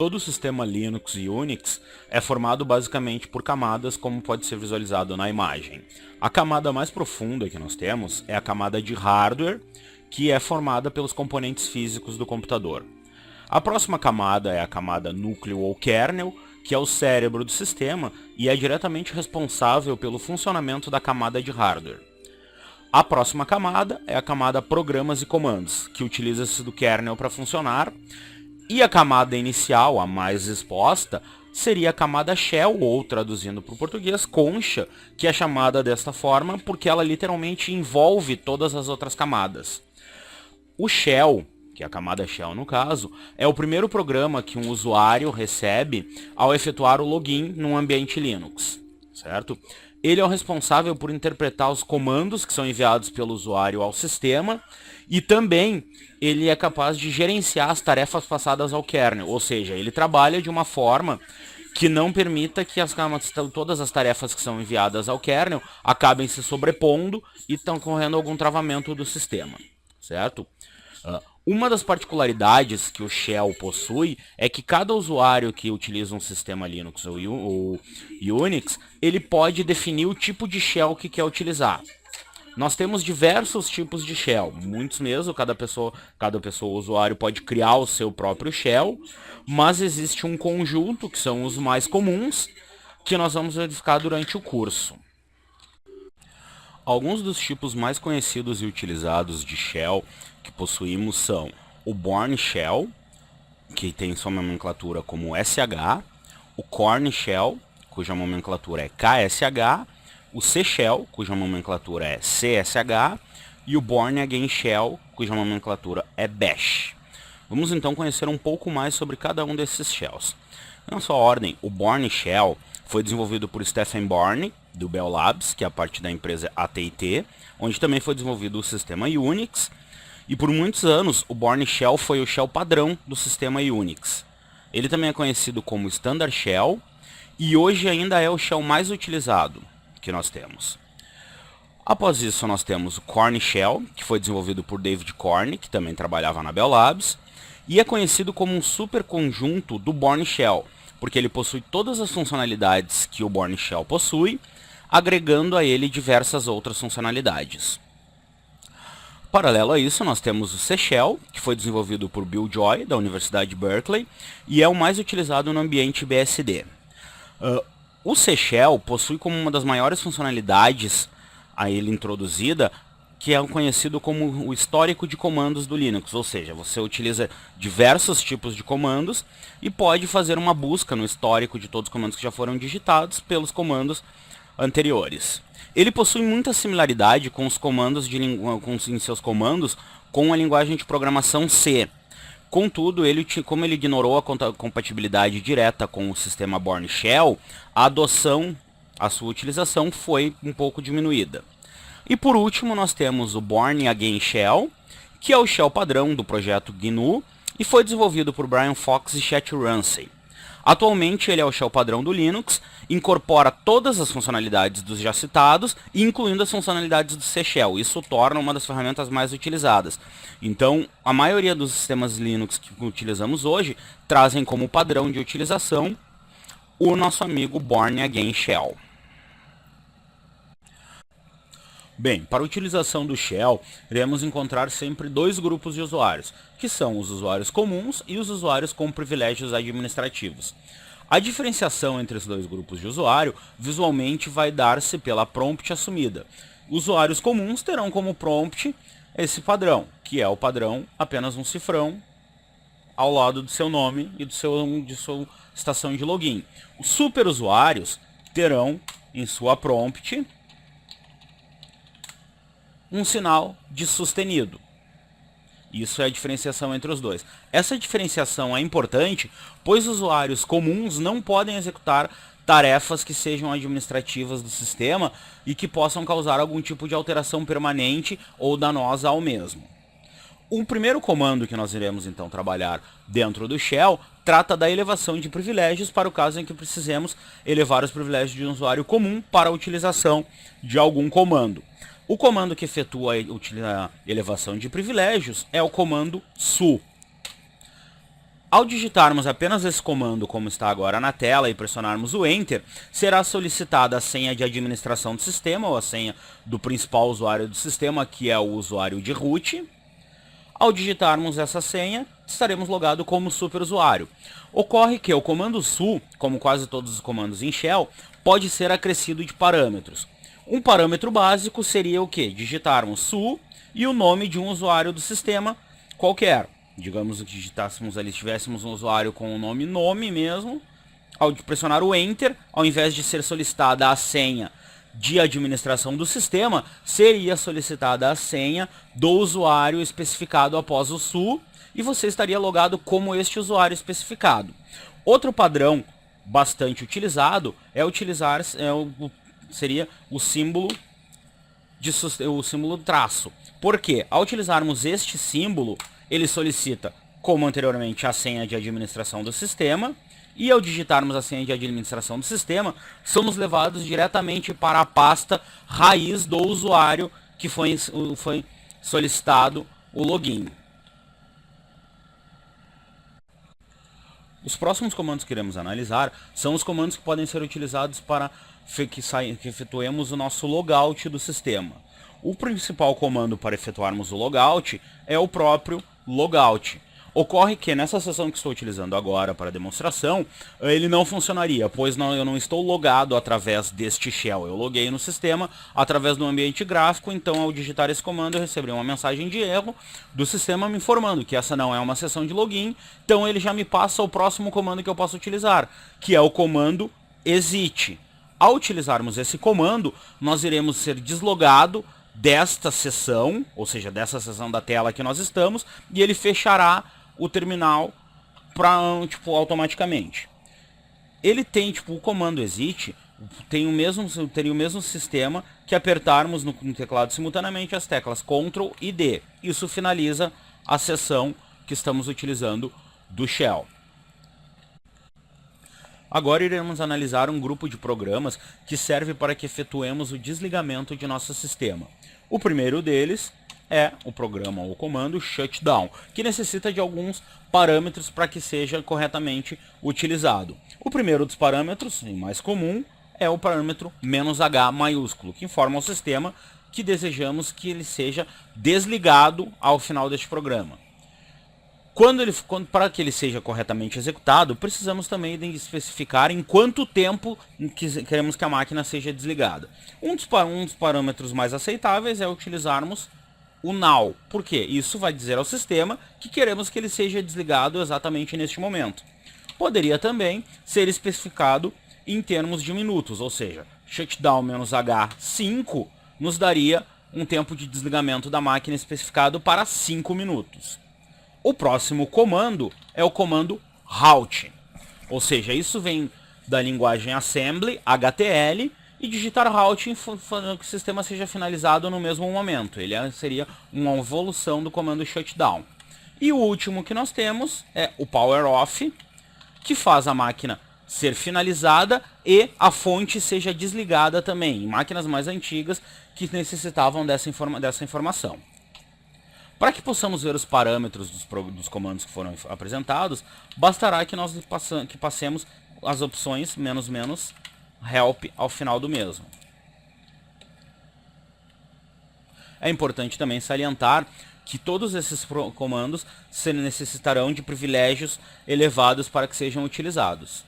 Todo o sistema Linux e Unix é formado basicamente por camadas, como pode ser visualizado na imagem. A camada mais profunda que nós temos é a camada de hardware, que é formada pelos componentes físicos do computador. A próxima camada é a camada núcleo ou kernel, que é o cérebro do sistema e é diretamente responsável pelo funcionamento da camada de hardware. A próxima camada é a camada programas e comandos, que utiliza-se do kernel para funcionar. E a camada inicial, a mais exposta, seria a camada shell, ou traduzindo para o português, concha, que é chamada desta forma porque ela literalmente envolve todas as outras camadas. O shell, que é a camada shell no caso, é o primeiro programa que um usuário recebe ao efetuar o login num ambiente Linux, certo? Ele é o responsável por interpretar os comandos que são enviados pelo usuário ao sistema e também ele é capaz de gerenciar as tarefas passadas ao kernel, ou seja, ele trabalha de uma forma que não permita que todas as tarefas que são enviadas ao kernel acabem se sobrepondo e estão correndo algum travamento do sistema, certo? Uma das particularidades que o Shell possui é que cada usuário que utiliza um sistema Linux ou Unix, ele pode definir o tipo de Shell que quer utilizar. Nós temos diversos tipos de Shell, muitos mesmo, cada pessoa, o usuário pode criar o seu próprio Shell, mas existe um conjunto, que são os mais comuns, que nós vamos verificar durante o curso. Alguns dos tipos mais conhecidos e utilizados de Shell que possuímos são o Bourne Shell, que tem sua nomenclatura como SH, o Korn Shell, cuja nomenclatura é KSH, o C Shell, cuja nomenclatura é CSH, e o Bourne Again Shell, cuja nomenclatura é Bash. Vamos então conhecer um pouco mais sobre cada um desses shells. Na sua ordem, o Bourne Shell foi desenvolvido por Stephen Bourne, do Bell Labs, que é a parte da empresa AT&T, onde também foi desenvolvido o sistema Unix, e por muitos anos o Bourne Shell foi o shell padrão do sistema Unix. Ele também é conhecido como Standard Shell, e hoje ainda é o shell mais utilizado que nós temos. Após isso nós temos o Korn Shell, que foi desenvolvido por David Korn, que também trabalhava na Bell Labs, e é conhecido como um superconjunto do Bourne Shell, porque ele possui todas as funcionalidades que o Bourne Shell possui, agregando a ele diversas outras funcionalidades. Paralelo a isso, nós temos o C Shell, que foi desenvolvido por Bill Joy, da Universidade de Berkeley, e é o mais utilizado no ambiente BSD. O C Shell possui como uma das maiores funcionalidades a ele introduzida, que é conhecido como o histórico de comandos do Linux, ou seja, você utiliza diversos tipos de comandos e pode fazer uma busca no histórico de todos os comandos que já foram digitados pelos comandos anteriores. Ele possui muita similaridade com os comandos em seus comandos com a linguagem de programação C. Contudo, como ele ignorou a compatibilidade direta com o sistema Bourne Shell, a sua utilização foi um pouco diminuída. E por último, nós temos o Bourne Again Shell, que é o shell padrão do projeto GNU e foi desenvolvido por Brian Fox e Chet Ramsey. Atualmente ele é o shell padrão do Linux, incorpora todas as funcionalidades dos já citados, incluindo as funcionalidades do C Shell. Isso torna uma das ferramentas mais utilizadas. Então, a maioria dos sistemas Linux que utilizamos hoje trazem como padrão de utilização o nosso amigo Bourne Again Shell. Bem, para a utilização do Shell, iremos encontrar sempre dois grupos de usuários, que são os usuários comuns e os usuários com privilégios administrativos. A diferenciação entre os dois grupos de usuário visualmente vai dar-se pela prompt assumida. Usuários comuns terão como prompt esse padrão, que é o padrão apenas um cifrão ao lado do seu nome e de sua estação de login. Os superusuários terão em sua prompt um sinal de sustenido. Isso é a diferenciação entre os dois. Essa diferenciação é importante, pois usuários comuns não podem executar tarefas que sejam administrativas do sistema e que possam causar algum tipo de alteração permanente ou danosa ao mesmo. O primeiro comando que nós iremos então trabalhar dentro do Shell trata da elevação de privilégios para o caso em que precisemos elevar os privilégios de um usuário comum para a utilização de algum comando. O comando que efetua a elevação de privilégios é o comando su. Ao digitarmos apenas esse comando como está agora na tela e pressionarmos o Enter, será solicitada a senha de administração do sistema, ou a senha do principal usuário do sistema, que é o usuário de root. Ao digitarmos essa senha, estaremos logados como superusuário. Ocorre que o comando su, como quase todos os comandos em shell, pode ser acrescido de parâmetros. Um parâmetro básico seria o que? Digitarmos su e o nome de um usuário do sistema qualquer. Digamos que digitássemos ali, tivéssemos um usuário com o nome mesmo. Ao pressionar o Enter, ao invés de ser solicitada a senha de administração do sistema, seria solicitada a senha do usuário especificado após o su, e você estaria logado como este usuário especificado. Outro padrão bastante utilizado seria o símbolo traço. Por quê? Ao utilizarmos este símbolo, ele solicita, como anteriormente, a senha de administração do sistema, e ao digitarmos a senha de administração do sistema, somos levados diretamente para a pasta raiz do usuário que foi solicitado o login. Os próximos comandos que iremos analisar são os comandos que podem ser utilizados para que efetuemos o nosso logout do sistema. O principal comando para efetuarmos o logout é o próprio logout. Ocorre que nessa seção que estou utilizando agora para demonstração, ele não funcionaria, pois eu não estou logado através deste shell. Eu loguei no sistema através do ambiente gráfico, então ao digitar esse comando eu receberei uma mensagem de erro do sistema me informando que essa não é uma sessão de login, então ele já me passa o próximo comando que eu posso utilizar, que é o comando exit. Ao utilizarmos esse comando, nós iremos ser deslogados desta sessão, ou seja, dessa sessão da tela que nós estamos, e ele fechará o terminal automaticamente. Ele tem, o comando exit, teria o mesmo sistema que apertarmos no teclado simultaneamente as teclas Ctrl e D. Isso finaliza a sessão que estamos utilizando do shell. Agora iremos analisar um grupo de programas que serve para que efetuemos o desligamento de nosso sistema. O primeiro deles é o programa ou comando shutdown, que necessita de alguns parâmetros para que seja corretamente utilizado. O primeiro dos parâmetros, e mais comum, é o parâmetro "-h" maiúsculo, que informa ao sistema que desejamos que ele seja desligado ao final deste programa. Para que ele seja corretamente executado, precisamos também especificar em quanto tempo queremos que a máquina seja desligada. Um dos parâmetros mais aceitáveis é utilizarmos o now. Por quê? Isso vai dizer ao sistema que queremos que ele seja desligado exatamente neste momento. Poderia também ser especificado em termos de minutos, ou seja, shutdown "-h 5 nos daria um tempo de desligamento da máquina especificado para 5 minutos. O próximo comando é o comando halt, ou seja, isso vem da linguagem assembly, HTL, e digitar halt que o sistema seja finalizado no mesmo momento. Ele seria uma evolução do comando shutdown. E o último que nós temos é o power off, que faz a máquina ser finalizada e a fonte seja desligada também, em máquinas mais antigas que necessitavam dessa informação. Para que possamos ver os parâmetros dos comandos que foram apresentados, bastará que nós passemos as opções --, help ao final do mesmo. É importante também salientar que todos esses comandos necessitarão de privilégios elevados para que sejam utilizados.